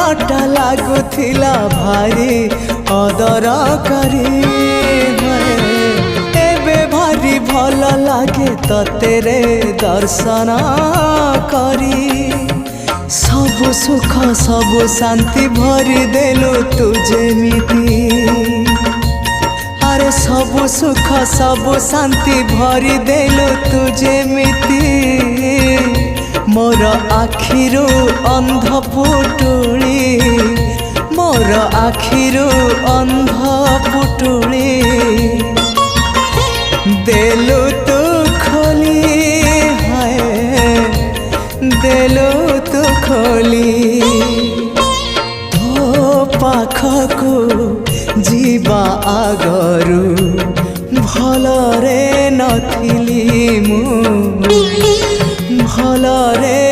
ମନଟା ଲାଗୁଥିଲା ଭାରି ଅଦରକାରୀ। ଏବେ ଭାରି ଭଲ ଲାଗେ ତତେରେ ଦର୍ଶନ କରି। ସବୁ ସୁଖ ସବୁ ଶାନ୍ତି ଭରି ଦେଲୁ ତୁ ଯେମିତି। ଆରେ ସବୁ ସୁଖ ସବୁ ଶାନ୍ତି ଭରି ଦେଲୁ ତୁ ଯେମିତି। मोर आखिरु अंध पुटुली, मोर आखिरु अंध पुटुली देलु तू खोली। हाय देलु तू खोली। तो पाखकु जीवा आगरु भलरे नथिली मु भलरे